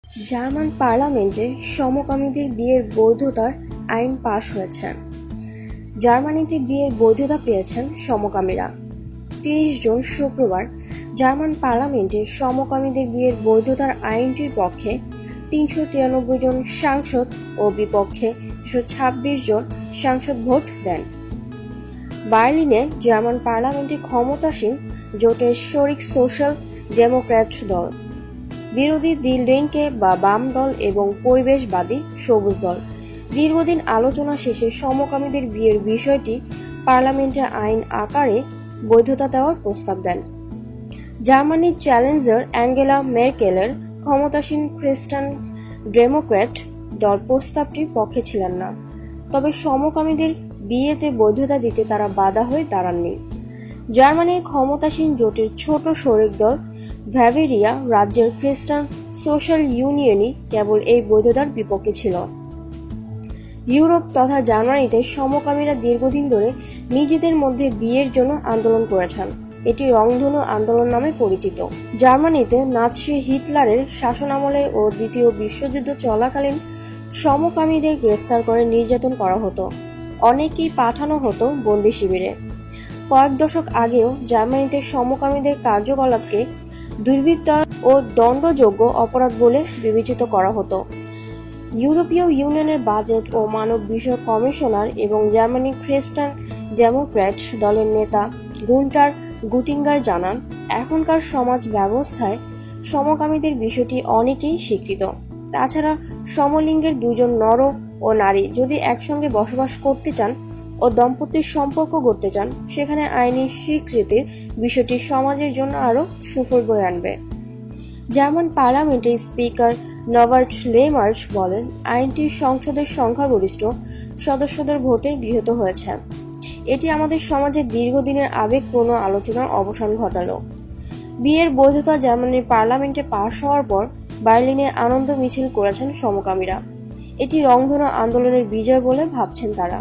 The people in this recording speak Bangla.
জার্মান পার্লামেন্টে সমকামীদের বিয়ের বৈধতার আইন পাশ হয়েছে। জার্মানিতে বিয়ের বৈধতা পেয়েছেন সমকামীরা। ৩০ জুন শুক্রবার জার্মান পার্লামেন্টে সমকামীদের বিয়ের বৈধতার আইনটির পক্ষে ৩৯৩ জন সাংসদ ও বিপক্ষে ২২৬ জন সাংসদ ভোট দেন। বার্লিনে জার্মান পার্লামেন্টে ক্ষমতাসীন জোটের শরিক সোশ্যাল ডেমোক্র্যাট দল, বিরোধী দি লিঙ্কে বা বাম দল এবং পরিবেশবাদী সবুজ দল দীর্ঘদিন আলোচনা শেষে সমকামীদের বিয়ের বিষয়টি পার্লামেন্টে আইন আকারে বৈধতা দেওয়ার প্রস্তাব দেন। জার্মানির চ্যান্সেলর অ্যাঙ্গেলা মেরকেলের ক্ষমতাসীন খ্রিস্টান ডেমোক্র্যাট দল প্রস্তাবটির পক্ষে ছিলেন না, তবে সমকামীদের বিয়েতে বৈধতা দিতে তারা বাধা হয়ে দাঁড়াননি। জার্মানির ক্ষমতাসীন জোটের ছোট শরিক দল বাভারিয়া রাজ্যের খ্রিস্টান সোশ্যাল ইউনিয়নই কেবল এই বৈধতার বিপক্ষে ছিল। ইউরোপ তথা জার্মানিতে সমকামীরা দীর্ঘদিন ধরে নিজেদের মধ্যে বিয়ের জন্য আন্দোলন করেছেন। এটি রংধনু আন্দোলন নামে পরিচিত। জার্মানিতে নাৎসি হিটলারের শাসনামলে ও দ্বিতীয় বিশ্বযুদ্ধ চলাকালীন সমকামীদের গ্রেফতার করে নির্যাতন করা হতো, অনেকেই পাঠানো হতো বন্দি শিবিরে। কয়েক দশক আগেও জার্মানিতে সমকামীদের কার্যকলাপকে দুর্বৃত্তায়ন ও দণ্ডযোগ্য অপরাধ বলে বিবেচিত করা হতো। ইউরোপীয় ইউনিয়নের বাজেট ও মানব বিষয়ক কমিশনার এবং জার্মানির খ্রিস্টান ডেমোক্র্যাট দলের নেতা গুন্টার গুটিঙ্গার জানান, এখনকার সমাজ ব্যবস্থায় সমকামীদের বিষয়টি অনেকেই স্বীকৃত। তাছাড়া সমলিঙ্গের দুজন নর ও নারী যদি একসঙ্গে বসবাস করতে চান ও দাম্পত্যের সম্পর্ক গড়তে চান, সেখানে আইনি স্বীকৃতির বিষয়টি সমাজের জন্য আরও সুফল বয়ে আনবে। জার্মান পার্লামেন্টের স্পিকার নবার্ট লেমার্চ বলেন, আইনটি সংসদের সংখ্যাগরিষ্ঠ সদস্যদের ভোটে গৃহীত হয়েছে। এটি আমাদের সমাজের দীর্ঘদিনের আবেগপূর্ণ আলোচনার অবসান ঘটালো। বিয়ের বৈধতা জার্মানির পার্লামেন্টে পাশ হওয়ার পর বার্লিনে আনন্দ মিছিল করেছেন সমকামীরা। এটি রংধনু আন্দোলনের বিজয় বলে ভাবছেন তারা।